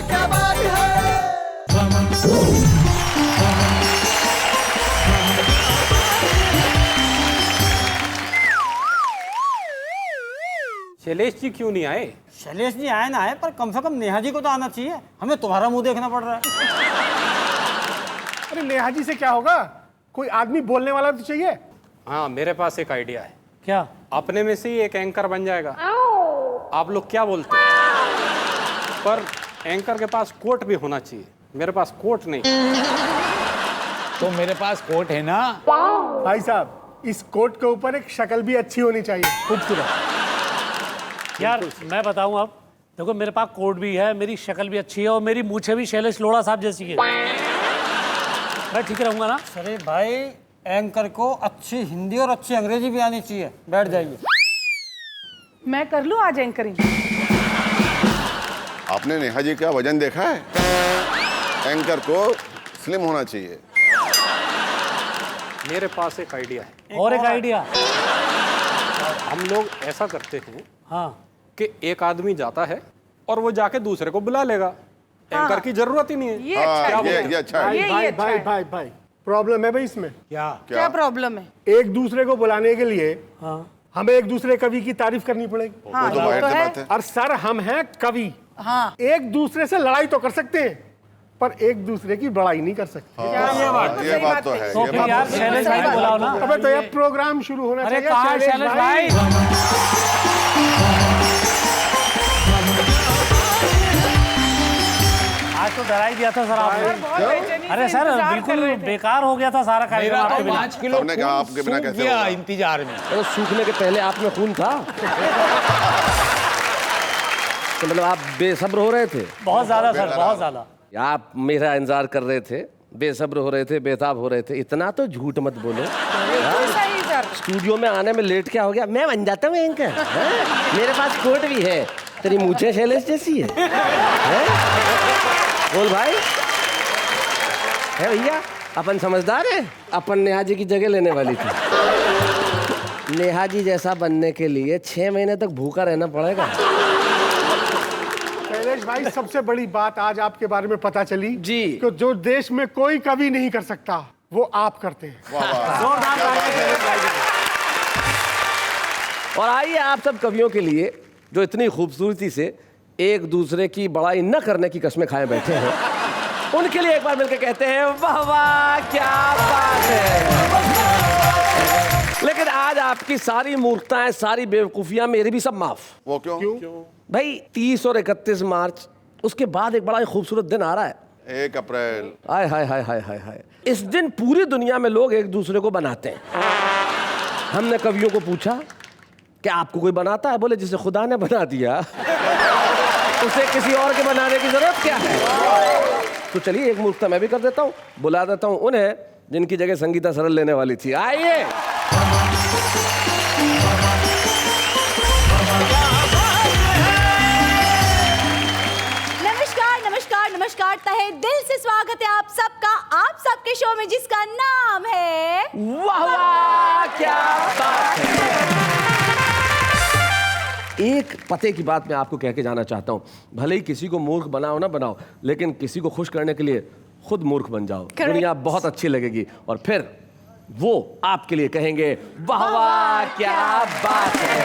क्या बात है। शैलेश जी क्यों नहीं आए? शैलेश जी आए ना आए, पर कम से कम नेहा जी को तो आना चाहिए। हमें तुम्हारा मुंह देखना पड़ रहा है। अरे नेहा जी से क्या होगा, कोई आदमी बोलने वाला तो चाहिए। हाँ, मेरे पास एक आइडिया है। क्या? अपने में से ही एक एंकर बन जाएगा। आप लोग क्या बोलते हैं? पर एंकर के पास कोट भी होना चाहिए। मेरे पास कोट नहीं। तो मेरे पास कोट है ना। भाई साहब, इस कोट के ऊपर एक शक्ल भी अच्छी होनी चाहिए, खूबसूरत। यार मैं बताऊं, अब देखो मेरे पास कोट भी है, मेरी शक्ल भी अच्छी है और मेरी मूछें भी शैलेश लोढ़ा साहब जैसी है। मैं ठीक रहूंगा ना? अरे भाई, एंकर को अच्छी हिंदी और अच्छी अंग्रेजी भी आनी चाहिए। बैठ जाइए। मैं कर लूं आज एंकरिंग। आपने नेहा जी का वजन देखा है? एंकर को स्लिम होना चाहिए। मेरे पास एक आइडिया है। और एक आइडिया। हम लोग ऐसा करते हैं हाँ, कि एक आदमी जाता है और वो जाके दूसरे को बुला लेगा। एंकर की जरूरत ही नहीं है। ये अच्छा हाँ, है। ये अच्छा है। भाई अच्छा भाई है। भाई भाई, प्रॉब्लम है भाई इसमें। क्या प्रॉब्लम है? एक दूसरे को बुलाने के लिए हाँ। हमें एक दूसरे कवि की तारीफ करनी पड़ेगी। हाँ, वो तो ये बाहर तो से है। बात है। और सर, हम हैं कवि। हाँ, एक दूसरे से लड़ाई तो कर सकते हैं, पर एक दूसरे की बड़ाई नहीं कर सकते। ये बात तो है। तो ये फिर बात यार तो है। शैलेश भाई को बुलाओ ना। अबे तो यार प्रोग्राम शुरू होना अरे चाहिए। कहाँ है शैलेश भाई? आज तो डरा ही दिया था सर आपने। बहुत बेचैनी से अरे सर इंतजार कर बिल्कुल रहे थे। बेकार हो गया था सारा कार्यक्रम मेरा आपके तो बिना। 5 किलो सबने कहा आपके बिना सूख कैसे गया होगा? इंतजार में। तो सूखने के पहले आप में खून था। तो मतलब आप बेसब्र हो रहे थे? बहुत ज्यादा सर, बहुत ज्यादा। आप मेरा इंतजार कर रहे थे, बेसब्र हो रहे थे, बेताब हो रहे थे। इतना तो झूठ मत बोलो। बिल्कुल सही सर। स्टूडियो में आने में लेट क्या हो गया? मैं बन जाता हूँ एंकर। हैं? मेरे पास कोट भी है। तेरी मूछें शैलेश जैसी है। हैं? बोल भाई। है भैया, अपन समझदार है। अपन नेहा जी की जगह लेने वाली थी। नेहा जी जैसा बनने के लिए 6 महीने तक भूखा रहना पड़ेगा। शैलेश भाई, सबसे बड़ी बात आज आपके बारे में पता चली जी। कि जो देश में कोई कवि नहीं कर सकता, वो आप करते हैं। वाह वाह। जोरदार तालियां। और आइए आप सब कवियों के लिए जो इतनी खूबसूरती से एक दूसरे की बड़ाई न करने की कसमें खाए बैठे हैं, उनके लिए एक बार मिलकर कहते हैं वाह वाह क्या बात है। लेकिन आज आपकी सारी मूर्खताएं, सारी बेवकूफियां मेरी भी सब माफ। वो क्यों? भाई 30 और 31 मार्च, उसके बाद एक बड़ा ही खूबसूरत दिन आ रहा है। 1 अप्रैल। हाय हाय हाय हाय हाय हाय। इस दिन पूरी दुनिया में लोग एक दूसरे को बनाते हैं। हमने कवियों को पूछा कि आपको कोई बनाता है? बोले जिसे खुदा ने बना दिया उसे किसी और के बनाने की जरूरत क्या है। तो चलिए एक मूर्खता मैं भी कर देता हूँ, बुला देता हूँ उन्हें जिनकी जगह संगीता सरल लेने वाली थी। आइए। नमस्कार नमस्कार नमस्कार, तहे दिल से स्वागत है आप सबका, आप सबके शो में जिसका नाम है वाह वाह क्या बात है। एक पते की बात मैं आपको कह के जाना चाहता हूँ। भले ही किसी को मूर्ख बनाओ ना बनाओ, लेकिन किसी को खुश करने के लिए खुद मूर्ख बन जाओ। दुनिया बहुत अच्छी लगेगी और फिर वो आपके लिए कहेंगे वाह वाह क्या बात है।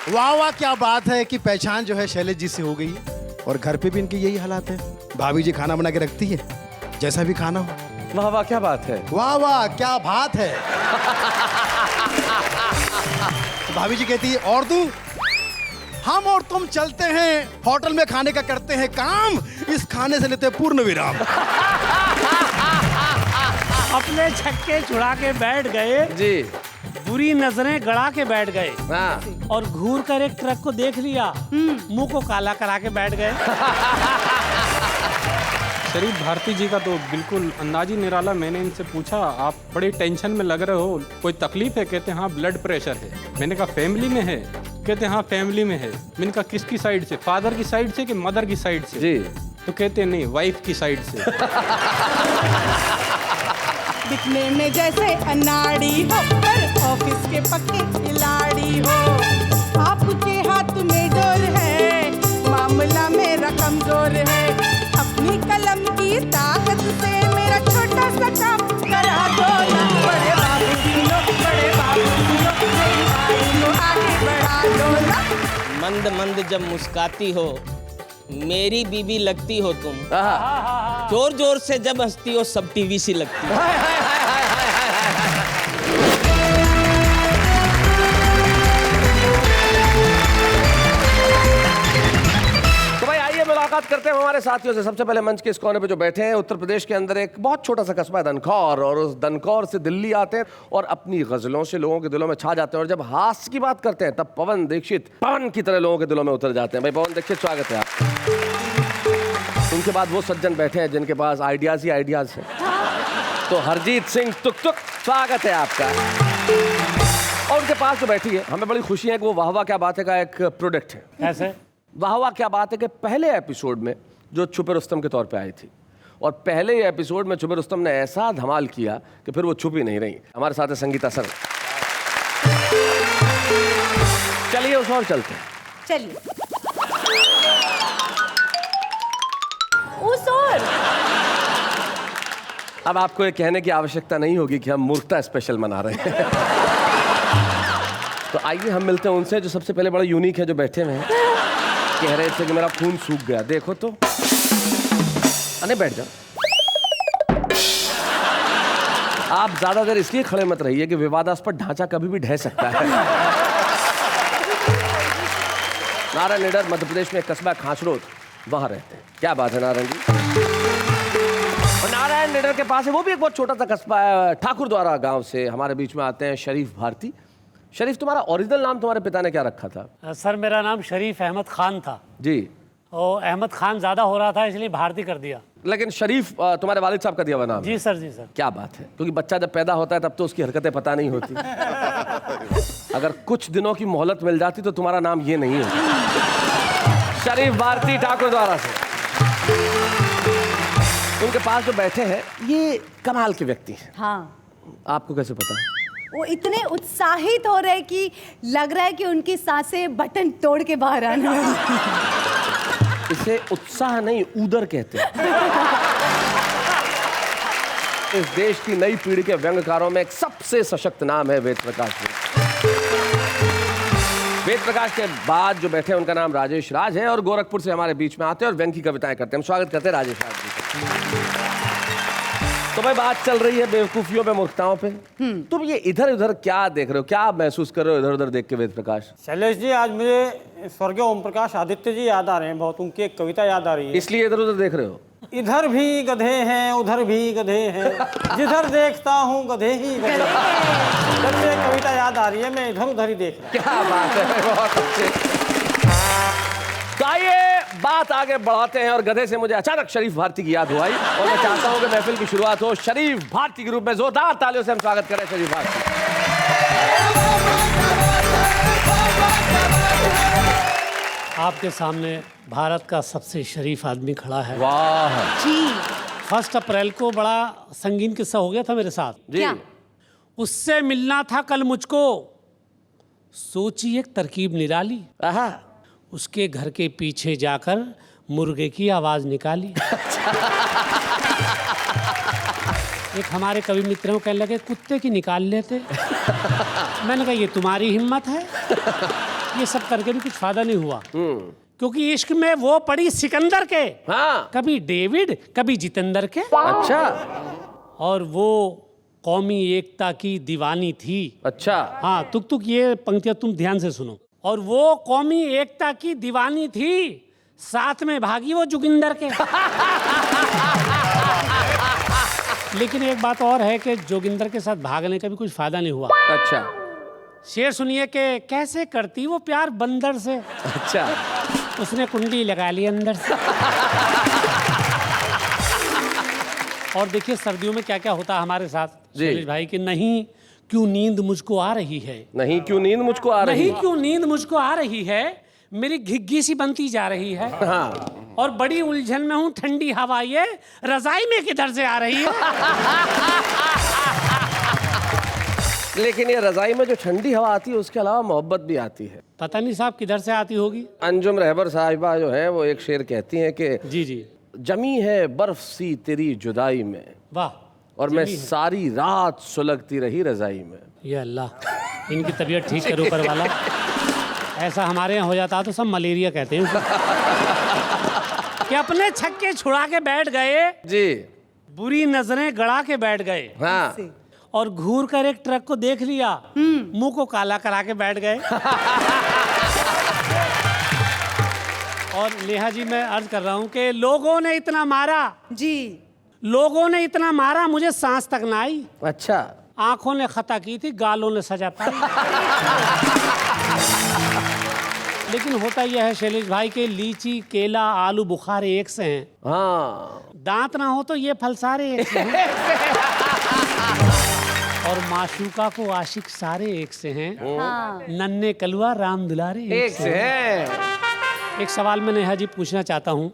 वाह वाह क्या बात है कि पहचान जो है शैलेश जी से हो गई है और घर पे भी इनकी यही हालात है। भाभी जी खाना बना के रखती है, जैसा भी खाना हो। वाह वाह क्या बात है। वाह वाह क्या बात है। तो भाभी जी कहती है और तू, हम और तुम चलते हैं होटल में खाने का करते हैं काम, इस खाने से लेते हैं पूर्ण विराम। अपने छक्के छुड़ा के बैठ गए जी। बुरी नजरें गड़ा के बैठ गए हाँ। और घूर कर एक ट्रक को देख लिया, मुंह को काला करा के बैठ गए। शरीफ भारती जी का तो बिल्कुल अंदाज ही निराला। मैंने इनसे पूछा आप बड़ी टेंशन में लग रहे हो, कोई तकलीफ है? कहते हैं हाँ ब्लड प्रेशर है। मैंने कहा फैमिली में है? कहते हैं हाँ फैमिली में है। मैंने कहा किसकी साइड से, फादर की साइड से कि मदर की साइड से? जी। तो कहते नहीं, वाइफ की साइड से। दिखने में जैसे अनाड़ी हो पर ऑफिस के पक्के खिलाड़ी हो। आपके हाथ में डोर है, मामला मेरा कमजोर है। अपनी कलम की ताकत से मेरा छोटा सा काम करा दो ना। बड़े बाबू जी लो, बड़े बाबू जी लो, मेरी बारी को आगे बढ़ा दो ना। मंद मंद जब मुस्काती हो, मेरी बीबी लगती हो तुम। जोर जोर से जब हंसती हो, सब टीवी सी लगती हो। तो भाई आइए मुलाकात करते हैं हमारे साथियों से। सबसे पहले मंच के इस कोने पे जो बैठे हैं, उत्तर प्रदेश के अंदर एक बहुत छोटा सा कस्बा है दनकौर, और उस दनकौर से दिल्ली आते हैं और अपनी गजलों से लोगों के दिलों में छा जाते हैं। और जब हास्य की बात करते हैं तब पवन दीक्षित पवन की तरह लोगों के दिलों में उतर जाते हैं। भाई पवन दीक्षित, स्वागत है आप। उनके बाद वो सज्जन बैठे हैं जिनके पास आइडियाज ही आइडियाज हैं। तो हरजीत सिंह तुक तुक, स्वागत है आपका। और उनके पास जो बैठी है, हमें बड़ी खुशी है कि वो वाह वाह क्या बात है का एक प्रोडक्ट है। कैसे? वाह वाह क्या बात है कि पहले एपिसोड में जो छुपे रुस्तम के तौर पे आई थी, और पहले ही एपिसोड में छुपे रुस्तम ने ऐसा धमाल किया कि फिर वो छुप ही नहीं रही। हमारे साथ है संगीता सर। चलिए उस और चलते हैं। चलिए उस और। अब आपको ये कहने की आवश्यकता नहीं होगी कि हम मूर्खता स्पेशल मना रहे हैं। तो आइए हम मिलते हैं उनसे जो सबसे पहले बड़ा यूनिक है, जो बैठे हुए हैं। कह रहे थे कि मेरा खून सूख गया, देखो तो। अरे बैठ जाओ। आप ज्यादा देर इसलिए खड़े मत रहिए कि विवादास्पद ढांचा कभी भी ढह सकता है। नारायण निडर मध्य प्रदेश में एक कस्बा खांचरोद, वहां रहते हैं। क्या बात है नारायण जी। और नारायण निडर के पास है, वो भी एक बहुत छोटा सा कस्बा है, ठाकुरद्वारा गांव से हमारे बीच में आते हैं शरीफ भारती। शरीफ, तुम्हारा ओरिजिनल नाम तुम्हारे पिता ने क्या रखा था? सर मेरा नाम शरीफ अहमद खान था जी। और अहमद खान ज्यादा हो रहा था इसलिए भारती कर दिया। लेकिन शरीफ तुम्हारे वालिद साहब का दिया हुआ नाम? जी सर, जी सर। क्या बात है, क्योंकि बच्चा जब पैदा होता है तब तो उसकी हरकतें पता नहीं होती। अगर कुछ दिनों की मोहलत मिल जाती तो तुम्हारा नाम ये नहीं होता। शरीफ भारती ठाकुरद्वारा से। उनके पास जो बैठे हैं ये कमाल के व्यक्ति हैं। हाँ, आपको कैसे पता? वो इतने उत्साहित हो रहे कि लग रहा है कि उनकी सांसें बटन तोड़ के बाहर आना। इसे उत्साह नहीं, ऊदर कहते हैं। इस देश की नई पीढ़ी के व्यंग्यकारों में एक सबसे सशक्त नाम है वेद प्रकाश जी। वेद प्रकाश के बाद जो बैठे हैं उनका नाम राजेश राज है, और गोरखपुर से हमारे बीच में आते हैं और व्यंग की कविताएं करते हैं। हम स्वागत करते हैं राजेश राज जी। तो भाई बात चल रही है बेवकूफियों पे, मूर्खताओं पे। तुम ये इधर उधर क्या देख रहे हो, क्या महसूस कर रहे हो इधर उधर देख के वेद प्रकाश? शैलेश जी, आज मुझे स्वर्गीय ओम प्रकाश आदित्य जी याद आ रहे हैं बहुत। उनकी एक कविता याद आ रही है। इसलिए इधर उधर देख रहे हो? इधर भी गधे हैं, उधर भी गधे हैं, जिधर देखता हूँ गधे ही गधे। जब मुझे कविता याद आ रही है, मैं इधर उधर ही देख रहा हूँ। क्या बात है, बहुत अच्छे। तो आइए बात आगे बढ़ाते हैं, और गधे से मुझे अचानक शरीफ भारती की याद हुई, और मैं चाहता हूं कि महफिल की शुरुआत हो शरीफ भारती के रूप में। जोरदार तालियों से हम स्वागत करें शरीफ भारती। आपके सामने भारत का सबसे शरीफ आदमी खड़ा है। वाह जी। 1 अप्रैल को बड़ा संगीन किस्सा हो गया था मेरे साथ जी। क्या? उससे मिलना था कल मुझको, सोची एक तरकीब निराली। उसके घर के पीछे जाकर मुर्गे की आवाज निकाली। एक हमारे कवि मित्रों कहने लगे कुत्ते की निकाल लेते। मैंने कहा ये तुम्हारी हिम्मत है? ये सब करके भी कुछ फायदा नहीं हुआ, क्योंकि इश्क में वो पड़ी सिकंदर के। हाँ। कभी डेविड कभी जितेंद्र के। अच्छा। और वो कौमी एकता की दीवानी थी। अच्छा। हाँ, तुक ये पंक्तियां तुम ध्यान से सुनो। और वो कौमी एकता की दीवानी थी, साथ में भागी वो जोगिंदर के। लेकिन एक बात और है कि जोगिंदर के साथ भागने का भी कुछ फायदा नहीं हुआ। अच्छा। शेर सुनिए कि कैसे करती वो प्यार बंदर से। अच्छा। उसने कुंडी लगा ली अंदर से। और देखिए सर्दियों में क्या क्या होता है हमारे साथ शैलेश भाई कि नहीं क्यों नींद मुझको आ रही है, नहीं क्यों नींद मुझको आ रही है, नहीं क्यों नींद मुझको आ रही है, मेरी घिग्गी सी बनती जा रही है। हाँ। और बड़ी उलझन में हूँ, ठंडी हवा ये रजाई में किधर से आ रही है। लेकिन ये रजाई में जो ठंडी हवा आती है उसके अलावा मोहब्बत भी आती है। पता नहीं साहब किधर से आती होगी। अंजुम रहबर साहिबा जो है वो एक शेर कहती हैं कि जी जी, जमी है बर्फ सी तेरी जुदाई में, वाह, और मैं सारी रात सुलगती रही रजाई में। ये अल्लाह, इनकी तबीयत ठीक करो ऊपर वाला। ऐसा हमारे यहाँ हो जाता तो सब मलेरिया कहते हैं उसे। कि अपने छक्के छुड़ा के बैठ गए जी, बुरी नजरें गड़ा के बैठ गए, हाँ, और घूर कर एक ट्रक को देख लिया, मुंह को काला करा के बैठ गए। और नेहा जी मैं अर्ज कर रहा हूँ कि लोगों ने इतना मारा जी, लोगों ने इतना मारा मुझे सांस तक ना आई। अच्छा, आंखों ने खता की थी, गालों ने सजा पाई। लेकिन होता यह है शैलेश भाई के लीची, केला, आलू बुखारे एक से हैं। हाँ, दांत ना हो तो ये फल सारे एक से हैं। और माशूका को आशिक सारे एक से हैं। हाँ। नन्हे कलवा राम दुलारे एक से है। एक सवाल मैं नेहा जी पूछना चाहता हूँ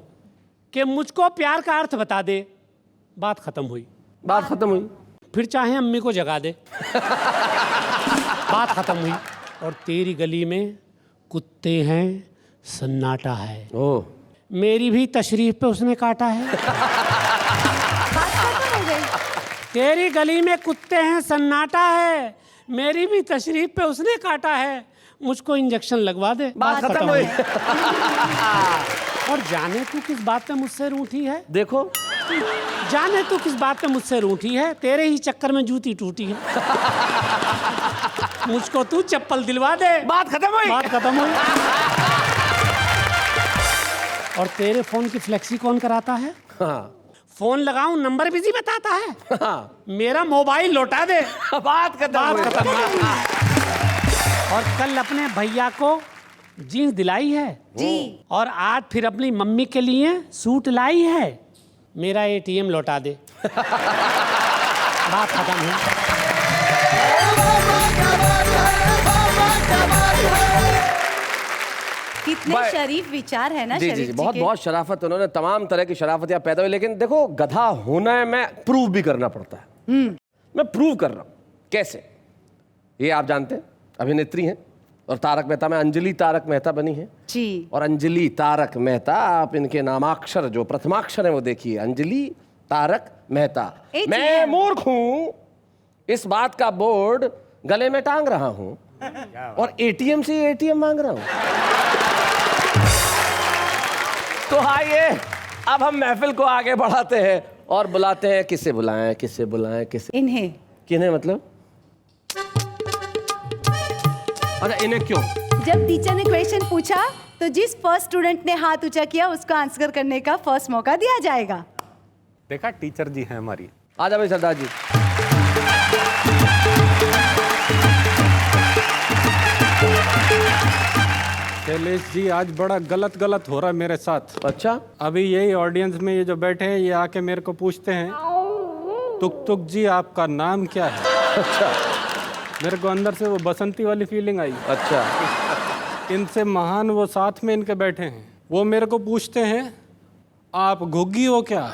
कि मुझको प्यार का अर्थ बता दे। बात खत्म हुई। बात खत्म हुई। फिर चाहे अम्मी को जगा दे। बात खत्म हुई। और तेरी गली में कुत्ते हैं, सन्नाटा है। ओह, मेरी भी तशरीफ पे उसने काटा है। तेरी गली में कुत्ते हैं, सन्नाटा है, मेरी भी तशरीफ पे उसने काटा है। मुझको इंजेक्शन लगवा दे। बात खत्म हुई। और जाने तू किस बात पे मुझसे रूठी है? देखो, जाने तू किस बात पे मुझसे रूठी है? तेरे ही चक्कर में जूती टूटी है। मुझको तू चप्पल दिलवा दे। बात खत्म हुई। बात खत्म हुई। और तेरे फोन की फ्लेक्सी कौन कराता है? हाँ, फोन लगाऊं नंबर बिजी बताता है। हाँ। मेरा मोबाइल लौटा दे। बात खत्म हुई। और कल अपने भैया को जीन्स दिलाई है जी, और आज फिर अपनी मम्मी के लिए सूट लाई है। मेरा एटीएम लौटा दे। बात खत्म हुई। कितने शरीफ विचार है ना जी शरीफ जी, जी बहुत के। बहुत शराफत, उन्होंने तमाम तरह की शराफतियां पैदा हुई। लेकिन देखो, गधा होना में प्रूव भी करना पड़ता है। मैं प्रूव कर रहा हूं। कैसे? ये आप जानते हैं, अभिनेत्री हैं और तारक मेहता में अंजलि तारक मेहता बनी है जी। और अंजलि तारक मेहता, आप इनके नामाक्षर जो प्रथमाक्षर है वो देखिए, अंजलि तारक मेहता। मैं मूर्ख हूं, इस बात का बोर्ड गले में टांग रहा हूं और एटीएम से एटीएम मांग रहा हूं। तो आइए अब हम महफिल को आगे बढ़ाते हैं और बुलाते हैं। किसे बुलाएं, किसे बुलाएं, किसे? इन्हें। किन्हें मतलब? अच्छा, इन्हें क्यों? जब टीचर ने क्वेश्चन पूछा तो जिस फर्स्ट स्टूडेंट ने हाथ ऊंचा किया उसको आंसर करने का फर्स्ट मौका दिया जाएगा। देखा, टीचर जी हैं हमारी। आजा भाई सरदार जी। शैलेश जी, आज बड़ा गलत हो रहा है मेरे साथ। अच्छा, अभी यही ऑडियंस में ये जो बैठे हैं, ये आके मेरे को पूछते हैं, तुक तुक जी आपका नाम क्या है? अच्छा, मेरे को अंदर से वो बसंती वाली फीलिंग आई। अच्छा। इनसे महान वो साथ में इनके बैठे हैं, वो मेरे को पूछते हैं आप घुग्गी हो क्या?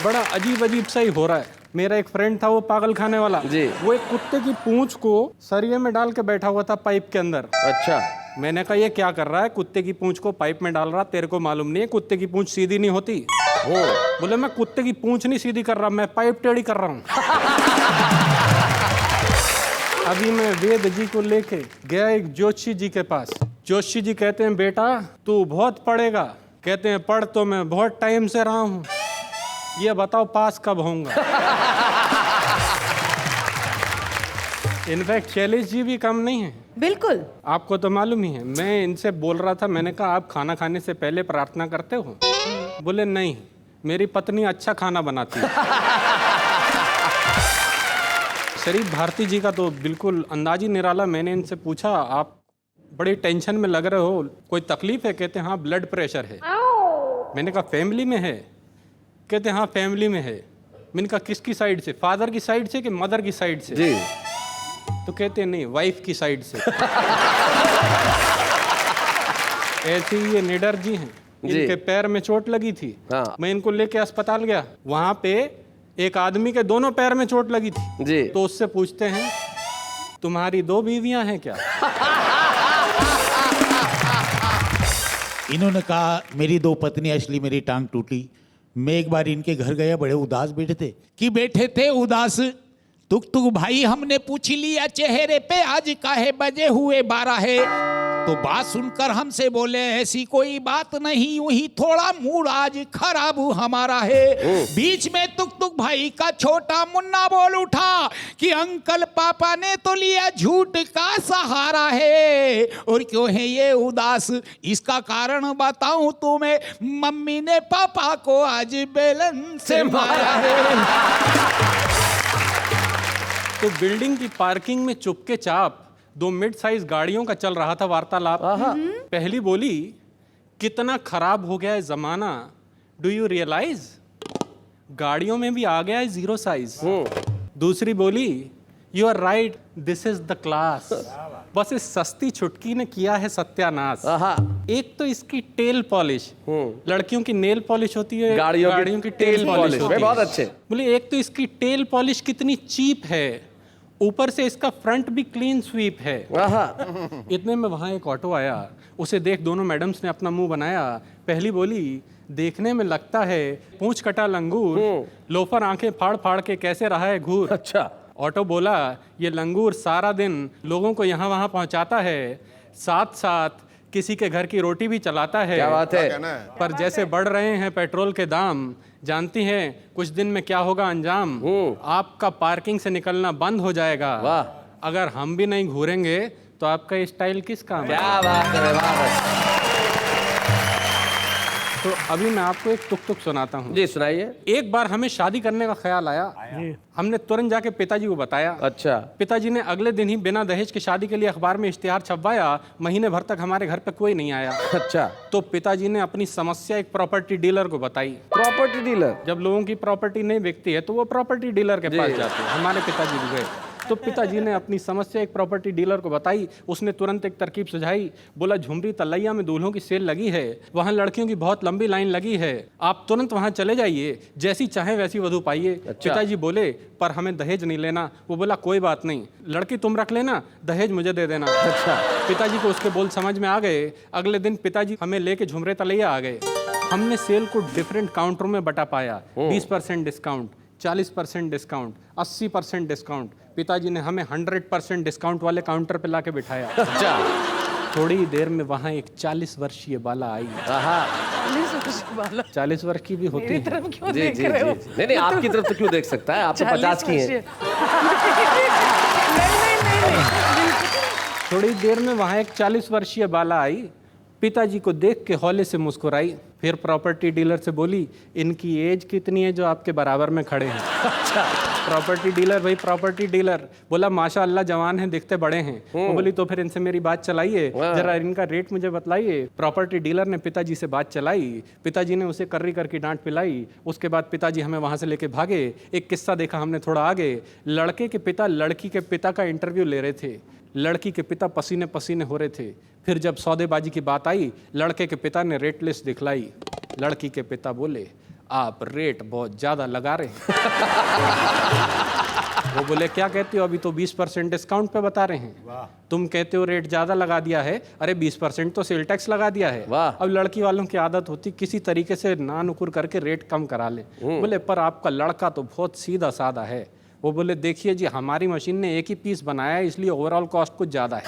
बड़ा अजीब अजीब सा ही हो रहा है। मेरा एक फ्रेंड था, वो पागल खाने वाला जी, वो एक कुत्ते की पूंछ को सरिये में डाल के बैठा हुआ था पाइप के अंदर। अच्छा। मैंने कहा ये क्या कर रहा है? कुत्ते की पूंछ को पाइप में डाल रहा, तेरे को मालूम नहीं है कुत्ते की पूंछ सीधी नहीं होती? बोले मैं कुत्ते की पूंछ नहीं सीधी कर रहा, मैं पाइप टेढ़ी कर रहा हूँ। अभी मैं वेद जी को लेके गया एक जोशी जी के पास। जोशी जी कहते हैं बेटा तू बहुत पढ़ेगा। कहते हैं पढ़ तो मैं बहुत टाइम से रहा हूँ, ये बताओ पास कब होऊंगा? इनफैक्ट शैलेश जी भी कम नहीं है। बिल्कुल, आपको तो मालूम ही है। मैं इनसे बोल रहा था, मैंने कहा आप खाना खाने से पहले प्रार्थना करते हो? बोले नहीं, मेरी पत्नी अच्छा खाना बनाती है। शरीफ भारती जी का तो बिल्कुल अंदाज ही निराला। मैंने इनसे पूछा आप बड़ी टेंशन में लग रहे हो, कोई तकलीफ है? कहते हैं हाँ ब्लड प्रेशर है। मैंने कहा फैमिली में है? कहते हैं हाँ फैमिली में है। मैंने कहा किसकी साइड से, फादर की साइड से कि मदर की साइड से? जी। तो कहते हैं नहीं, वाइफ की साइड से। ऐसे ही ये निडर जी हैं, इनके पैर में चोट लगी थी। हाँ। मैं इनको लेके अस्पताल गया, वहां पे एक आदमी के दोनों पैर में चोट लगी थी जी। तो उससे पूछते हैं तुम्हारी 2 बीवियां हैं क्या? इन्होंने कहा मेरी 2 पत्नी, असली मेरी टांग टूटी। मैं एक बार इनके घर गया, बड़े उदास बैठे थे कि बैठे थे उदास। तुक तुक भाई हमने पूछ लिया चेहरे पे आज काहे बजे हुए 12 है। तो बात सुनकर हमसे बोले ऐसी कोई बात नहीं, यूं ही थोड़ा मूड आज खराब हमारा है। बीच में तुक तुक भाई का छोटा मुन्ना बोल उठा कि अंकल पापा ने तो लिया झूठ का सहारा है। और क्यों है ये उदास, इसका कारण बताऊं तुम्हें, मम्मी ने पापा को आज बेलन से मारा है। तो बिल्डिंग की पार्किंग में चुपके चाप 2 मिड साइज गाड़ियों का चल रहा था वार्तालाप। पहली बोली कितना खराब हो गया है जमाना, डू यू रियलाइज गाड़ियों में भी आ गया है 0 साइज। दूसरी बोली you are right, this is the class. बस इस सस्ती चुटकी ने किया है सत्यानाश। एक तो इसकी टेल पॉलिश, लड़कियों की नेल पॉलिश होती है, गाड़ियों की टेल पॉलिश होती है। बहुत अच्छे। बोले एक तो इसकी टेल पॉलिश कितनी चीप है, ऊपर से इसका फ्रंट भी क्लीन स्वीप है। इतने में वहां एक ऑटो आया, उसे देख दोनों मैडम्स ने अपना मुंह बनाया। पहली बोली देखने में लगता है पूंछ कटा लंगूर, लोफर आंखें फाड़ फाड़ के कैसे रहा है घूर। अच्छा। ऑटो बोला ये लंगूर सारा दिन लोगों को यहाँ वहाँ पहुँचाता है, साथ साथ किसी के घर की रोटी भी चलाता है। क्या बात है। पर जैसे बढ़ रहे हैं पेट्रोल के दाम, जानती हैं कुछ दिन में क्या होगा अंजाम। आपका पार्किंग से निकलना बंद हो जाएगा। वाह। अगर हम भी नहीं घूरेंगे तो आपका स्टाइल किस काम? क्या बात है, वाह। तो अभी मैं आपको एक तुक तुक सुनाता हूँ। जी सुनाइए। एक बार हमें शादी करने का ख्याल आया। हमने तुरंत जाके पिताजी को बताया। अच्छा। पिताजी ने अगले दिन ही बिना दहेज के शादी के लिए अखबार में इश्तिहार छपवाया। महीने भर तक हमारे घर पे कोई नहीं आया। अच्छा। तो पिताजी ने अपनी समस्या एक प्रॉपर्टी डीलर को बताई। Property dealer? जब लोगों की प्रॉपर्टी नहीं बिकती है तो वो प्रॉपर्टी डीलर के पास जाते हैं। हमारे पिताजी भी गए तो पिताजी ने अपनी समस्या एक प्रॉपर्टी डीलर को बताई। उसने तुरंत एक तरकीब सुझाई। बोला झुमरी तलैया में दूल्हों की सेल लगी है, वहाँ लड़कियों की बहुत लंबी लाइन लगी है, आप तुरंत वहाँ चले जाइए, जैसी चाहे वैसी वधू पाइए। अच्छा। पिताजी बोले पर हमें दहेज नहीं लेना। वो बोला कोई बात नहीं, लड़की तुम रख लेना, दहेज मुझे दे देना। अच्छा। पिताजी को उसके बोल समझ में आ गए। अगले दिन पिताजी हमें लेके झुमरे तलैया आ गए। हमने सेल को डिफरेंट काउंटरों में बटा पाया। 20% डिस्काउंट, 40% डिस्काउंट, 80% डिस्काउंट। पिताजी ने हमें 100% डिस्काउंट वाले काउंटर पे लाके बिठाया। अच्छा। थोड़ी देर में वहाँ एक 40 वर्षीय बाला आई। 40 वर्ष की भी होती है। जी जी जी। नहीं, आपकी तरफ तो क्यों देख सकता है, आप तो 50 की हैं। थोड़ी देर में वहाँ एक 40 वर्षीय बाला आई। पिताजी को देख के हौले से मुस्कुराई। फिर प्रॉपर्टी डीलर से बोली इनकी एज कितनी है जो आपके बराबर में खड़े हैं? अच्छा। प्रॉपर्टी डीलर भाई प्रॉपर्टी डीलर बोला माशाअल्लाह जवान हैं, दिखते बड़े हैं। वो बोली तो फिर इनसे मेरी बात चलाइए, जरा इनका रेट मुझे बतलाइए। प्रॉपर्टी डीलर ने पिताजी से बात चलाई। पिताजी ने उसे कर्री करके डांट पिलाई। उसके बाद पिताजी हमें वहाँ से लेके भागे। एक किस्सा देखा हमने थोड़ा आगे। लड़के के पिता लड़की के पिता का इंटरव्यू ले रहे थे। लड़की के पिता पसीने पसीने हो रहे थे। फिर जब सौदेबाजी की बात आई, लड़के के पिता ने रेट लिस्ट दिखलाई। लड़की के पिता बोले आप रेट बहुत ज़्यादा लगा रहे हैं। वो बोले क्या कहते हो, अभी तो 20% डिस्काउंट पे बता रहे हैं। तुम कहते हो रेट ज़्यादा लगा दिया है, अरे 20% तो सेल टैक्स लगा दिया है। अब लड़की वालों की आदत होती किसी तरीके से ना नुकुर करके रेट कम करा ले। बोले पर आपका लड़का तो बहुत सीधा साधा है। वो बोले देखिए जी हमारी मशीन ने एक ही पीस बनाया है इसलिए ओवरऑल कॉस्ट कुछ ज़्यादा है।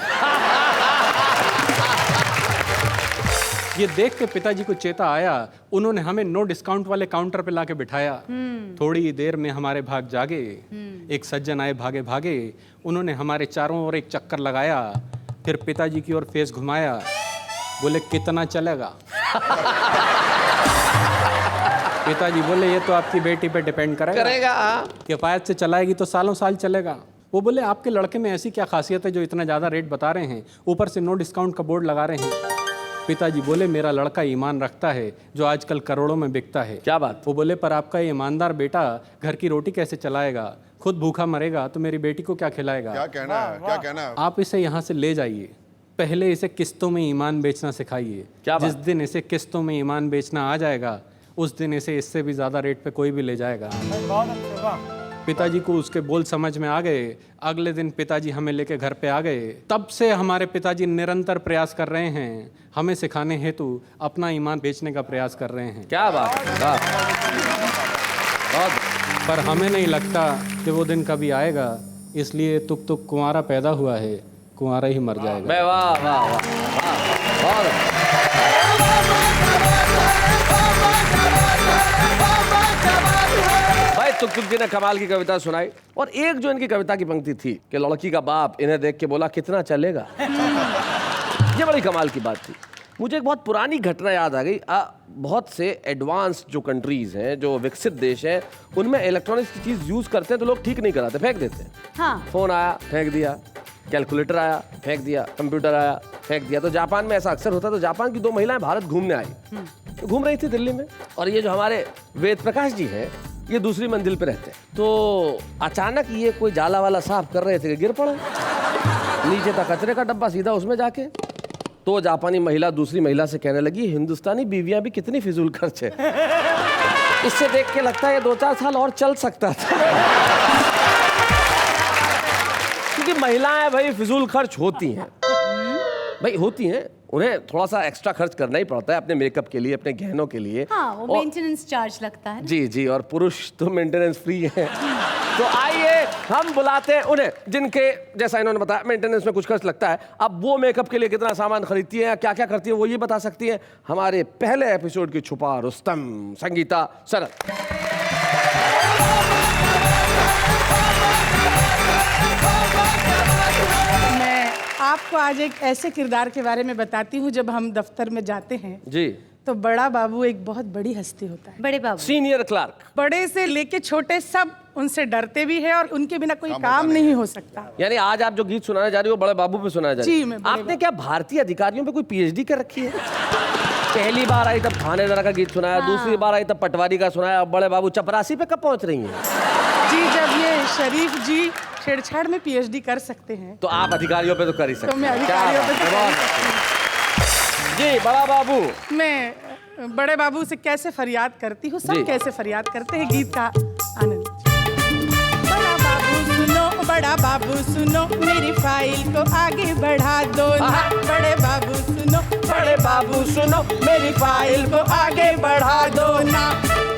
ये देख के पिताजी को चेता आया। उन्होंने हमें नो डिस्काउंट वाले काउंटर पे लाके बिठाया। थोड़ी देर में हमारे भाग जागे। एक सज्जन आए भागे भागे। उन्होंने हमारे चारों ओर एक चक्कर लगाया। फिर पिताजी की ओर फेस घुमाया। बोले कितना चलेगा? पिताजी बोले ये तो आपकी बेटी पे डिपेंड करेगा। किफायत से चलाएगी तो सालों साल चलेगा। वो बोले आपके लड़के में ऐसी क्या खासियत है जो इतना ज़्यादा रेट बता रहे हैं, ऊपर से नो डिस्काउंट का बोर्ड लगा रहे हैं? पिताजी बोले मेरा लड़का ईमान रखता है जो आजकल करोड़ों में बिकता है। क्या बात? वो बोले पर आपका ईमानदार बेटा घर की रोटी कैसे चलाएगा, खुद भूखा मरेगा तो मेरी बेटी को क्या खिलाएगा? क्या कहना है, क्या कहना है? आप इसे यहाँ से ले जाइए, पहले इसे किस्तों में ईमान बेचना सिखाइए। जिस दिन इसे किस्तों में ईमान बेचना आ जाएगा उस दिन इसे इससे भी ज़्यादा रेट पे कोई भी ले जाएगा। बहुत अच्छे, वाह। पिताजी को उसके बोल समझ में आ गए। अगले दिन पिताजी हमें लेके घर पे आ गए। तब से हमारे पिताजी निरंतर प्रयास कर रहे हैं, हमें सिखाने हेतु अपना ईमान बेचने का प्रयास कर रहे हैं। क्या बात है, वाह। पर हमें नहीं लगता कि वो दिन कभी आएगा, इसलिए तुक तुक कुंवारा पैदा हुआ है, कुंवारा ही मर जाएगा। वाह वाह वाह, बहुत भाई तुक तुक जी ने कमाल की कविता सुनाई। और एक जो इनकी कविता की पंक्ति थी कि लड़की का बाप इन्हें देख के बोला कितना चलेगा, ये बड़ी कमाल की बात थी। मुझे एक बहुत पुरानी घटना याद आ गई। बहुत से एडवांस जो कंट्रीज हैं, जो विकसित देश हैं, उनमें इलेक्ट्रॉनिक्स की चीज़ यूज़ करते हैं तो लोग ठीक नहीं कराते, फेंक देते हैं। हाँ। फ़ोन आया फेंक दिया, कैलकुलेटर आया फेंक दिया, कंप्यूटर आया फेंक दिया। तो जापान में ऐसा अक्सर होता है। तो जापान की 2 महिलाएं भारत घूमने आई, तो घूम रही थी दिल्ली में, और ये जो हमारे वेद प्रकाश जी हैं, ये दूसरी मंजिल पे रहते हैं। तो अचानक ये कोई जाला वाला साफ कर रहे थे कि गिर पड़ा, नीचे था कचरे का डब्बा, सीधा उसमें जाके। तो जापानी महिला दूसरी महिला से कहने लगी, हिंदुस्तानी बीवियां भी कितनी फिजूल खर्च है, इससे देख के लगता है ये 2-4 साल और चल सकता था। क्योंकि महिलाएं भाई फिजूल खर्च होती हैं, भाई होती हैं, उन्हें थोड़ा सा एक्स्ट्रा खर्च करना ही पड़ता है अपने मेकअप के लिए, अपने गहनों के लिए। हाँ, वो मेंटेनेंस चार्ज लगता है। जी जी, और पुरुष तो मेंटेनेंस फ्री है। तो आइए हम बुलाते हैं उन्हें जिनके जैसा इन्होंने बताया मेंटेनेंस में कुछ खर्च लगता है। अब वो मेकअप के लिए कितना सामान खरीदती है, क्या क्या करती है, वो ये बता सकती है। हमारे पहले एपिसोड की छुपा रुस्तम संगीता सरत। आपको आज एक ऐसे किरदार के बारे में बताती हूँ। जब हम दफ्तर में जाते हैं जी, तो बड़ा बाबू एक बहुत बड़ी हस्ती होता है। बड़े बाबू, सीनियर क्लार्क, बड़े से लेके छोटे सब उनसे डरते भी है, और उनके बिना कोई काम नहीं हो सकता। यानी आज आप जो गीत सुनाने जा रही हो बड़े बाबू पे सुनाया जा रही जी, है। मैं बड़े आपने क्या भारतीय अधिकारियों पे कोई पीएचडी कर रखी है? पहली बार आई तब थानेदार का गीत सुनाया, दूसरी बार आई तब पटवारी का सुनाया, अब बड़े बाबू चपरासी पे कब पहुंच रही हैं? जी, जब ये शरीफ जी छेड़छाड़ में पीएचडी कर सकते हैं, तो आप अधिकारियों पे तो कर ही सकते हैं। तो मैं अधिकारियों पे तो कर जी, बड़ा बाबू, मैं बड़े बाबू से कैसे फरियाद करती हूँ, सब कैसे फरियाद करते हैं, गीत का आनंद। बड़ा बाबू सुनो, बड़ा बाबू सुनो, मेरी फाइल को आगे बढ़ा दो ना। बड़े बाबू सुनो, बड़े बाबू सुनो, मेरी फाइल को आगे बढ़ा दो ना।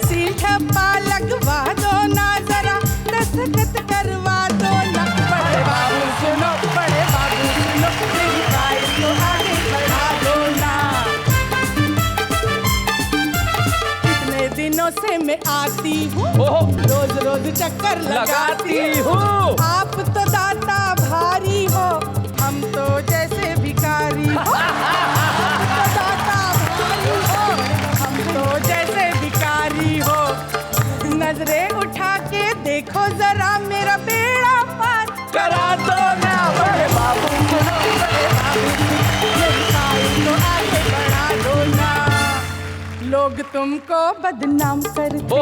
सील ठप्पा लगवा दो ना, जरा दस्तखत करवा दो ना। बड़े बाबू सुनो, बड़े बाबू सुनो, मेरी फाइल को आगे बढ़ा दो ना। कितने दिनों से मैं आती हूँ, रोज रोज चक्कर लगाती हूँ। आप तो दाता भारी हो, हम तो जैसे भिखारी हो। आप तो दाता भारी हो, हम तो जैसे भिखारी हो। नजरें उठा के देखो जरा, मेरा बेड़ा पार करा दो ना। बड़े बाबू सुनो, बड़े बाबू सुनो, मेरी फाइल को आगे बढ़ा दो ना। लोग तुमको बदनाम करते,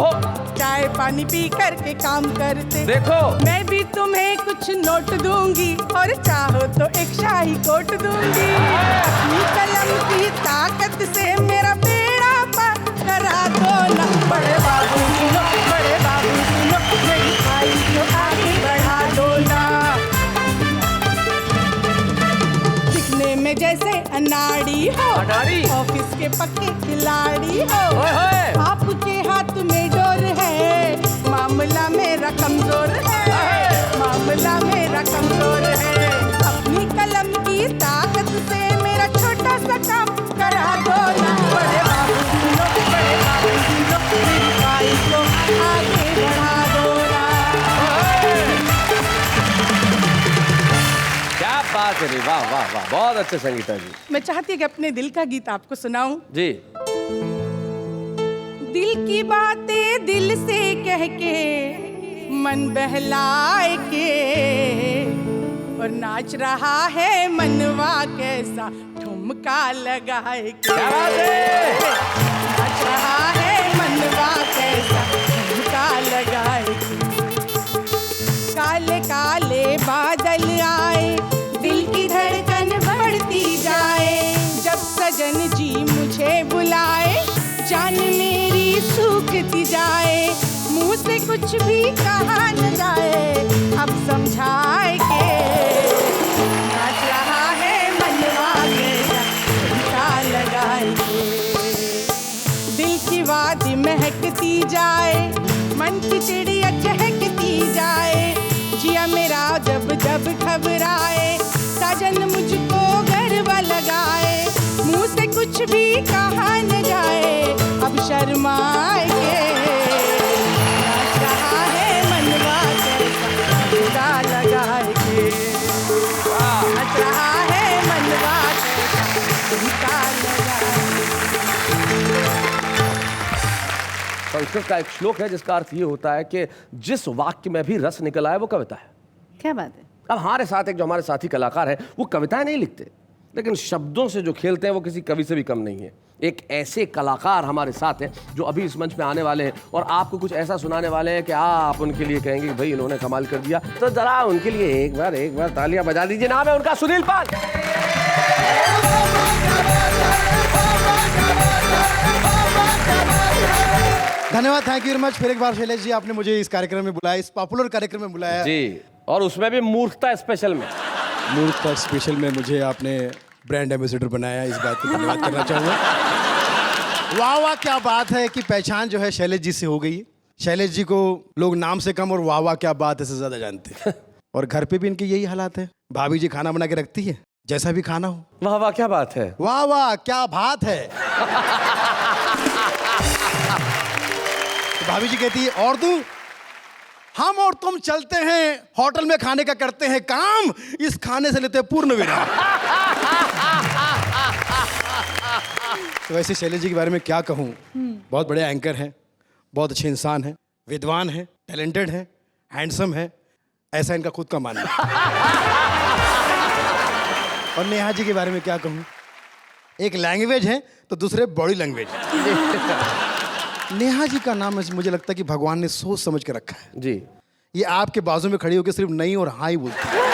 चाय पानी पी करके काम करते। देखो मैं भी तुम्हें कुछ नोट दूंगी, और चाहो तो एक शाही कोट दूंगी। अपनी कलम की ताकत से मेरा बेड़ा पार करा दो ना। बड़े बाबू सुनो, बड़े बाबू सुनो, मेरी फाइल को आगे बढ़ा दो ना। दिखने में जैसे अनाड़ी हो, ऑफिस के पक्के खिलाड़ी हो। आपके हाथ में डोर है, मामला मेरा कमजोर है, मामला मेरा कमजोर है। अपनी कलम की ताकत से मेरा छोटा सा काम करा दो ना। बड़े बाबू सुनो, बड़े बाबू सुनो, मेरी फाइल को आगे बढ़ा दो ना। क्या बात है, वाह वाह वाह, बहुत अच्छे संगीता जी। मैं चाहती हूँ कि अपने दिल का गीत आपको सुनाऊं। जी, दिल की बातें दिल से कह के, मन बहलाए के, और नाच रहा है मनवा कैसा ठुमका लगाए के। नाच रहा है मनवा कैसा ठुमका लगाए के। काले काले बादल आए, दिल की धड़कन बढ़ती जाए। जब सजन जी मुझे बुलाए, जान मेरी कहती जाए, मुंह से कुछ भी कहा न जाए, अब समझाए के नाच रहा है मनवा कैसा झुमका लगाए के। दिल की वादी महकती जाए, मन की चिड़िया चहकती जाए, जिया मेरा जब जब घबराए, साजन मुझको गरबा लगाए, मुंह से कुछ भी कहा न जाए, अब शर्माए के नाच रहा है मनवा कैसा झुमका लगाए के। नाच रहा है मनवा कैसा झुमका लगाए। संस्कृत का एक श्लोक है जिसका अर्थ ये होता है कि जिस वाक्य में भी रस निकल आए वो कविता है। क्या बात है? अब हमारे साथ एक जो हमारे साथी कलाकार हैं वो कविताएं नहीं लिखते, लेकिन शब्दों से जो खेलते हैं वो किसी कवि से भी कम नहीं है। एक ऐसे कलाकार हमारे साथ हैं जो अभी इस मंच पे आने वाले हैं और आपको कुछ ऐसा सुनाने वाले हैं कि आप उनके लिए कहेंगे भाई इन्होंने कमाल कर दिया। तो जरा उनके लिए एक बार तालियां बजा दीजिए। नाम है उनका सुनील पाल। धन्यवाद, थैंक यू वेरी मच। फिर एक बार शैलेश जी, आपने मुझे इस कार्यक्रम में बुलाया, इस पॉपुलर कार्यक्रम में बुलाया जी, और उसमें भी मूर्खता स्पेशल में। मूर्खता स्पेशल में मुझे आपने ब्रांड एम्बेसडर बनाया, इस बात का धन्यवाद करना चाहूँगा। वाह वाह, क्या बात है कि पहचान जो है शैलेश जी से हो गई। शैलेश जी को लोग नाम से कम और वाह वाह क्या बात है से ज्यादा जानते हैं। और घर पे भी इनके यही हालात है। भाभी जी खाना बना के रखती है, जैसा भी खाना हो। वाह वाह क्या बात है, वाह वाह क्या बात है। तो भाभी जी कहती है, और तू हम और तुम चलते हैं होटल में खाने का करते हैं काम, इस खाने से लेते हैं पूर्ण विराम। तो वैसे शैलेश जी के बारे में क्या कहूँ, बहुत बड़े एंकर हैं, बहुत अच्छे इंसान हैं, विद्वान हैं, टैलेंटेड हैं, हैंडसम हैं, ऐसा इनका खुद का मानना है। और नेहा जी के बारे में क्या कहूँ, एक लैंग्वेज है तो दूसरे बॉडी लैंग्वेज। नेहा जी का नाम मुझे लगता है कि भगवान ने सोच समझ के रखा है जी। ये आपके बाजू में खड़ी होकर सिर्फ नहीं और हाँ ही बोलती है।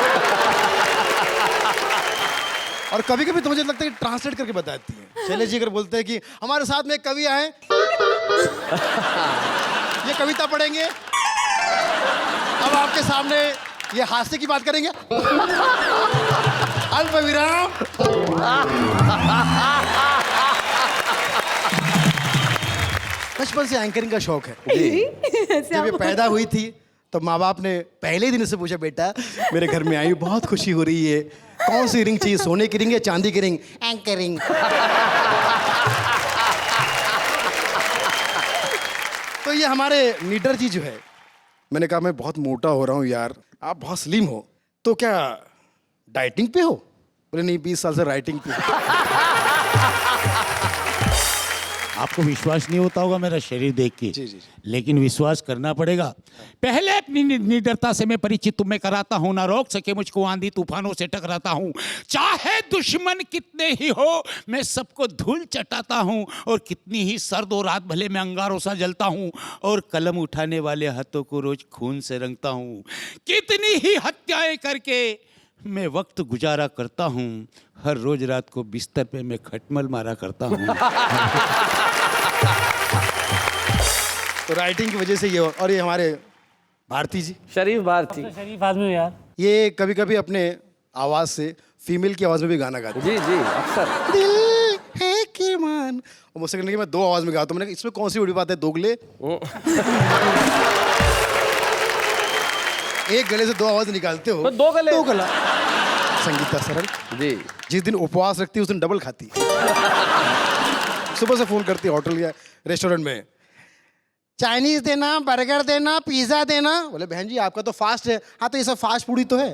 और कभी कभी तो मुझे लगता है कि ट्रांसलेट करके बताती है। शैलेश जी अगर बोलते हैं कि हमारे साथ में एक कवि आए, ये कविता पढ़ेंगे, अब आपके सामने ये हास्य की बात करेंगे, अल्प विराम। बचपन से एंकरिंग का शौक है। जब ये पैदा हुई थी तो माँ बाप ने पहले दिन से पूछा, बेटा मेरे घर में आई, बहुत खुशी हो रही है, कौन सी रिंग चाहिए, सोने की रिंग या चांदी की रिंग? एंकरिंग। तो ये हमारे लीडर जी जो है, मैंने कहा मैं बहुत मोटा हो रहा हूँ यार, आप बहुत स्लिम हो, तो क्या डाइटिंग पे हो? बोले नहीं, 20 साल से राइटिंग पे। आपको विश्वास नहीं होता होगा मेरा शरीर देख के, जी, जी। लेकिन विश्वास करना पड़ेगा। पहले अपनी निडरता से मैं परिचित तुम्हें कराता हूँ, ना रोक सके मुझको आंधी तूफानों से टकराता हूँ। चाहे दुश्मन कितने ही हो मैं सबको धूल चटाता हूँ, और कितनी ही सर्द और रात भले मैं अंगारों सा जलता हूँ, और कलम उठाने वाले हाथों को रोज खून से रंगता हूँ। कितनी ही हत्याएं करके मैं वक्त गुजारा करता हूँ, हर रोज रात को बिस्तर पे मैं खटमल मारा करता हूँ। तो राइटिंग की वजह से ये। और ये हमारे भारती जी, शरीफ भारती, शरीफ आदमी हो यार। ये कभी कभी अपने आवाज से फीमेल की आवाज में भी गाना गाते हैं। जी जी, अक्सर। दिल है कि मान, और मुझसे कहने कि मैं 2 आवाज में गाता हूँ। मैंने कहा, इसमें कौन सी बड़ी बात है, दोगले। एक गले से 2 आवाज निकालते हो, 2 गले, 2 गला। संगीता सरल जी, जिस दिन उपवास रखती है उस दिन डबल खाती है। सुबह से फोन करती है होटल या रेस्टोरेंट में, चाइनीज देना, बर्गर देना, पिज्जा देना। बोले बहन जी आपका तो फास्ट है। हाँ तो ये सब फास्ट फूड ही तो है।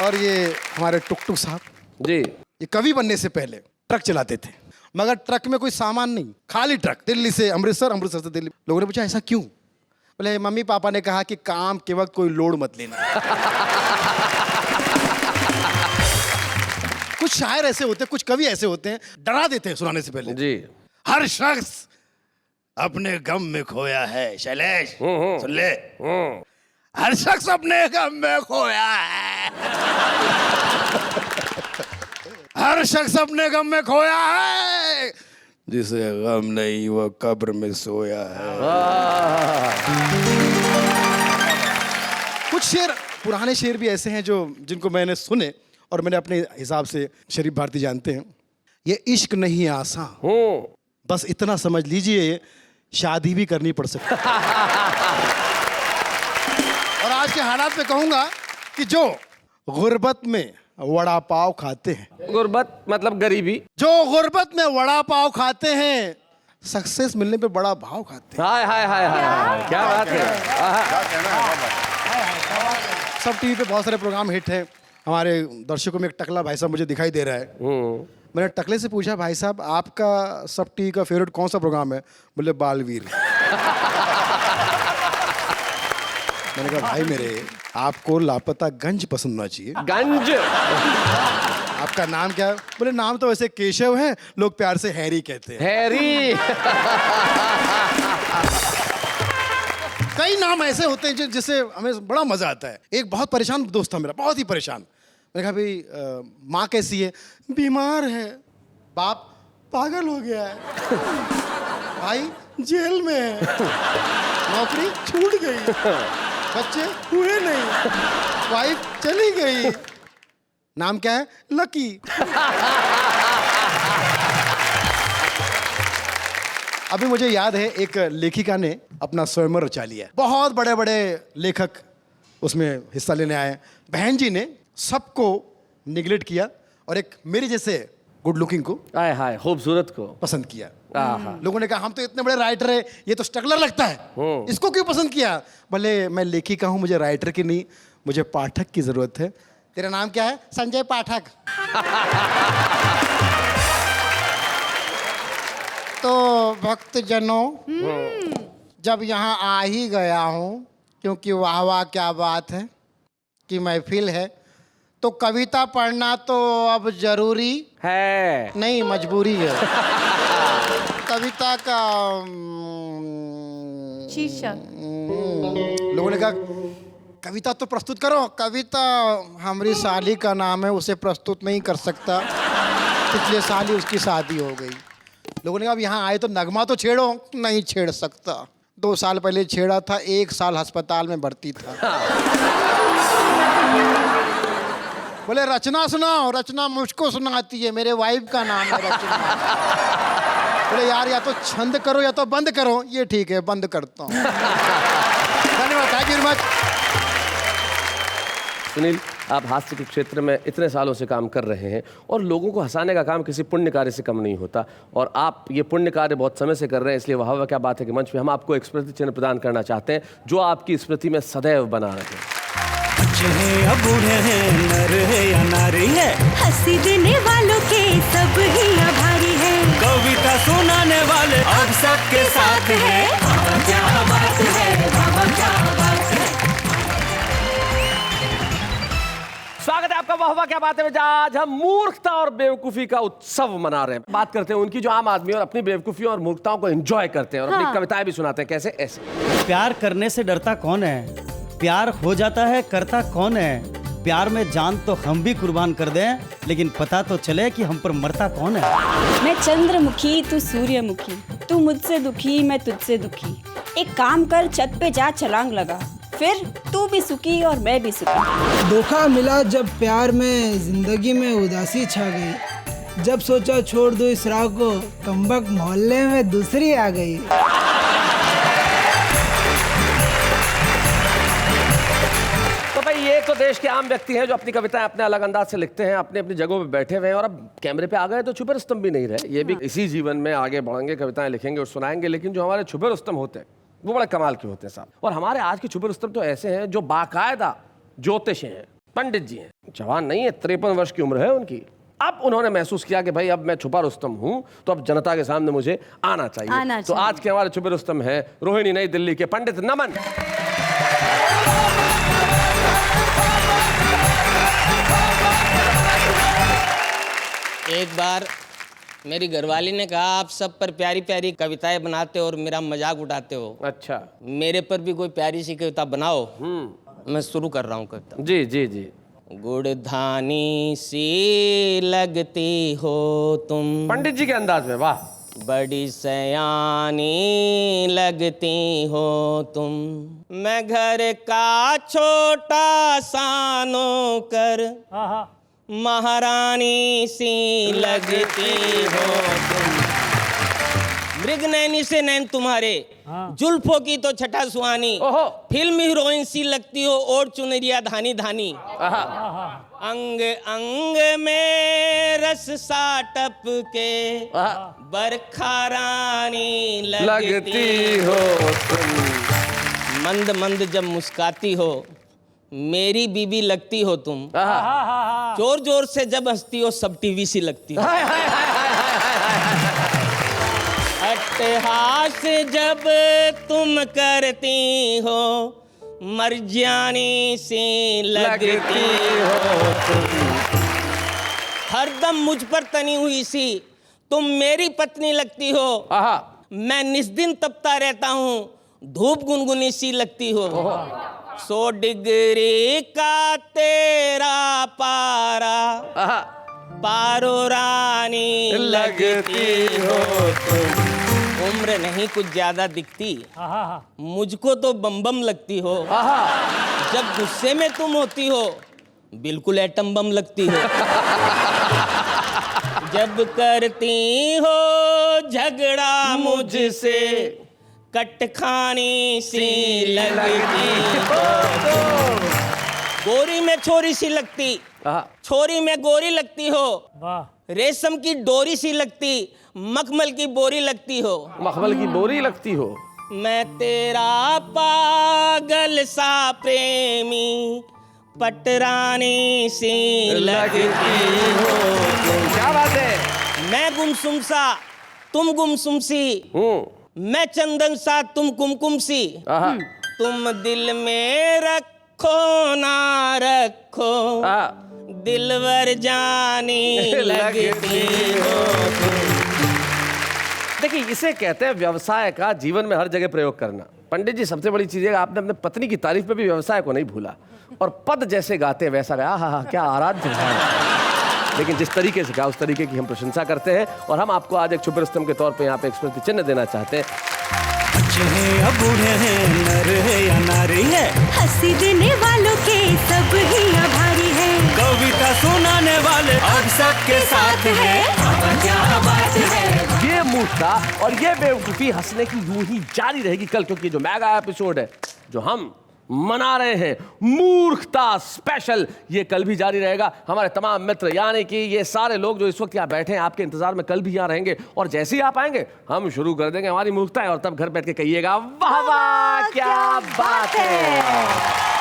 और ये हमारे टुकटुक साहब जी, ये कवि बनने से पहले ट्रक चलाते थे, मगर ट्रक में कोई सामान नहीं, खाली ट्रक। दिल्ली से अमृतसर, अमृतसर से दिल्ली। लोगों ने पूछा ऐसा क्यों? बोले मम्मी पापा ने कहा कि काम के वक्त कोई लोड मत लेना। कुछ शायर ऐसे होते हैं, कुछ कवि ऐसे होते हैं, डरा देते हैं सुनाने से पहले। जी। हर शख्स अपने गम में खोया है। शैलेश सुन ले, हर शख्स अपने गम में खोया है। हर शख्स अपने गम में खोया है, जिसे गम नहीं वो कब्र में सोया है। कुछ शेर, पुराने शेर भी ऐसे हैं जो जिनको मैंने सुने और मैंने अपने हिसाब से शरीफ भारती जानते हैं। ये इश्क नहीं आसान, बस इतना समझ लीजिए शादी भी करनी पड़ सकती है। और आज के हालात में कहूंगा कि जो गुर्बत में वड़ा पाव खाते हैं, गुर्बत मतलब गरीबी, जो गुर्बत में वड़ा पाव खाते हैं, सक्सेस मिलने पे बड़ा भाव खाते हैं। हाय हाय हाय हाय, क्या बात है। सब टीवी पे बहुत सारे प्रोग्राम हिट हैं। हमारे दर्शकों में एक टकला भाई साहब मुझे दिखाई दे रहा है। मैंने टकले से पूछा, भाई साहब आपका सब टीवी का फेवरेट कौन सा प्रोग्राम है? बोले बालवीर। मैंने कहा भाई मेरे, आपको लापता गंज पसंद होना चाहिए। गंज? आपका नाम क्या है? बोले नाम तो वैसे केशव है, लोग प्यार से हैरी कहते हैं। हैरी? कई नाम ऐसे होते हैं जिससे हमें बड़ा मजा आता है। एक बहुत परेशान दोस्त था मेरा, बहुत ही परेशान। मैंने कहा भाई माँ कैसी है? बीमार है। बाप पागल हो गया है। भाई जेल में है। नौकरी छूट गई। बच्चे हुए नहीं। वाइफ चली गई। नाम क्या है? लकी। अभी मुझे याद है एक लेखिका ने अपना स्वयंवर रचा लिया। बहुत बड़े बड़े लेखक उसमें हिस्सा लेने आए। बहन जी ने सबको निगलेक्ट किया और एक मेरे जैसे गुड लुकिंग को, हाय हाय, खूबसूरत को पसंद किया। लोगों ने कहा हम तो इतने बड़े राइटर है, ये तो स्ट्रगलर लगता है, इसको क्यों पसंद किया? भले मैं लेखिका हूं, मुझे राइटर की नहीं, मुझे पाठक की जरूरत है। तेरा नाम क्या है? संजय पाठक। तो भक्तजनों, जब यहाँ आ ही गया हूँ, क्योंकि वाह वाह क्या बात है कि महफिल है, तो कविता पढ़ना तो अब जरूरी है नहीं, मजबूरी है। कविता का शीर्षक लोगों ने कहा कविता तो प्रस्तुत करो। कविता हमारी साली का नाम है, उसे प्रस्तुत नहीं कर सकता। पिछले साल ही उसकी शादी हो गई। लोगों ने कहा अब यहाँ आए तो नगमा तो छेड़ो। नहीं छेड़ सकता। 2 साल पहले छेड़ा था, 1 साल अस्पताल में भर्ती था। बोले रचना सुनाओ। रचना मुझको सुनाती है, मेरे वाइफ का नाम है रचना। बोले यार या तो छंद करो या तो बंद करो। ये ठीक है, बंद करता हूँ। धन्यवाद, thank you very much. Sunil, आप हास्य के क्षेत्र में इतने सालों से काम कर रहे हैं और लोगों को हंसाने का काम किसी पुण्य कार्य से कम नहीं होता, और आप ये पुण्य कार्य बहुत समय से कर रहे हैं। इसलिए वाह वाह क्या बात है कि मंच पे हम आपको एक स्मृति चिन्ह प्रदान करना चाहते हैं जो आपकी स्मृति में सदैव बना रहे। बच्चे हैं या बूढ़े हैं, नर है या नारी है, हंसी देने वालों के सब ही आभारी है। कविता सुनाने वाले अब सबके साथ है। बाबा क्या बात है, बाबा क्या बात है। स्वागत है आपका वाह वाह क्या बात है में। आज हम मूर्खता और बेवकूफी का उत्सव मना रहे हैं। बात करते हैं उनकी जो आम आदमी और अपनी बेवकूफी और मूर्खताओं को एंजॉय करते हैं और अपनी कविताएं भी सुनाते हैं। कैसे? ऐसे। प्यार करने से डरता कौन है, प्यार हो जाता है करता कौन है। प्यार में जान तो हम भी कुर्बान कर दें, लेकिन पता तो चले कि हम पर मरता कौन है। मैं चंद्रमुखी तू सूर्यमुखी, तू मुझसे दुखी मैं तुझसे दुखी। एक काम कर, छत पे जा छलांग लगा, फिर तू भी सुखी और मैं भी सुखी। धोखा मिला जब प्यार में, जिंदगी में उदासी छा गई। जब सोचा छोड़ दो इस राह को, कमबख्त मोहल्ले में दूसरी आ गई। तो भाई ये तो देश के आम व्यक्ति हैं जो अपनी कविताएं अपने अलग अंदाज से लिखते हैं, अपने अपनी जगहों पे बैठे हुए हैं, और अब कैमरे पे आ गए तो छुपे रुस्तम भी नहीं रहे। ये भी इसी जीवन में आगे बढ़ेंगे, कविताएं लिखेंगे और सुनाएंगे। लेकिन जो हमारे छुपे रुस्तम होते हैं वो बड़े कमाल के होते हैं साहब। और हमारे आज के छुपे रुस्तम तो ऐसे हैं जो बाकायदा ज्योतिष हैं, पंडित जी हैं। जवान नहीं है, 53 वर्ष की उम्र है उनकी। अब उन्होंने महसूस किया कि भाई अब मैं छुपा रुस्तम हूं, तो अब जनता के सामने मुझे आना चाहिए। तो आज के हमारे छुपे रुस्तम हैं रोहिणी नई दिल्ली के पंडित नमन। एक बार मेरी घरवाली ने कहा आप सब पर प्यारी प्यारी कविताएं बनाते हो और मेरा मजाक उड़ाते हो। अच्छा, मेरे पर भी कोई प्यारी सी कविता बनाओ। मैं शुरू कर रहा हूँ कविता। जी जी जी। गुड़धानी सी लगती हो तुम। पंडित जी के अंदाज में, वाह। बड़ी सयानी लगती हो तुम। मैं घर का छोटा सा नौकर, महारानी सी लगती हो तुम। मृग नैनी से नैन तुम्हारे, जुल्फों की तो छठा सुहानी। फिल्म हीरोइन सी लगती हो और चुनरिया धानी धानी। अंग अंग में रस सा टपके, बरखा रानी लगती हो तुम। मंद मंद जब मुस्काती हो, मेरी बीबी लगती हो तुम। जोर जोर से जब हंसती हो, सब टीवी सी लगती हो। अट्टहास जब तुम करती हो, मर्जानी सी लगती हो तुम। हरदम मुझ पर तनी हुई सी तुम मेरी पत्नी लगती हो। मैं निस्दिन तपता रहता हूँ, धूप गुनगुनी सी लगती हो। 100 डिग्री का तेरा पारा, पारो रानी लगती हो तुम। उम्र नहीं कुछ ज्यादा दिखती, मुझको तो बम बम लगती हो। जब गुस्से में तुम होती हो, बिल्कुल एटम बम लगती हो। जब करती हो झगड़ा मुझसे, कट खानी सी लगती हो। गोरी में छोरी सी लगती, छोरी में गोरी लगती हो। रेशम की डोरी सी लगती, मखमल की बोरी लगती हो। मखमल की बोरी लगती हो। मैं तेरा पागल सा प्रेमी, पटरानी सी लगती हो। क्या बात है। मैं गुमसुम सा, तुम गुमसुम सी। मैं चंदन सा, तुम कुमकुम सी। तुम दिल में रखो ना रखो, दिलवर जानी लगती हो। देखिए, इसे कहते हैं व्यवसाय का जीवन में हर जगह प्रयोग करना। पंडित जी, सबसे बड़ी चीज है आपने अपने पत्नी की तारीफ में भी व्यवसाय को नहीं भूला, और पद जैसे गाते वैसा गाया। हाँ, क्या आराध्य है। लेकिन जिस तरीके से गा, उस तरीके की हम प्रशंसा करते हैं। और हम आपको आज एक छुपे रुस्तम के तौर पे यहाँ पे एक स्मृति चिन्ह देना चाहते हैं। बच्चे हैं या बूढ़े हैं, नर है या नारी है, हंसी देने वालों के सब ही आभारी है। कविता सुनाने वाले अब सबके साथ है। क्या बात है। ये मूर्खता और ये बेवकूफी हंसने की यूं ही जारी रहेगी कल, क्योंकि जो मेगा एपिसोड है जो हम मना रहे हैं, मूर्खता स्पेशल, ये कल भी जारी रहेगा। हमारे तमाम मित्र यानी कि ये सारे लोग जो इस वक्त यहाँ बैठे हैं, आपके इंतजार में कल भी यहाँ रहेंगे। और जैसे ही आप आएंगे, हम शुरू कर देंगे हमारी मूर्खताएं, और तब घर बैठ के कहिएगा, वाह वाह क्या बात है।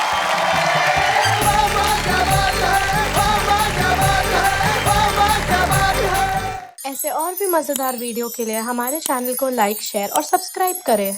ऐसे और भी मजेदार वीडियो के लिए हमारे चैनल को लाइक, शेयर और सब्सक्राइब करें।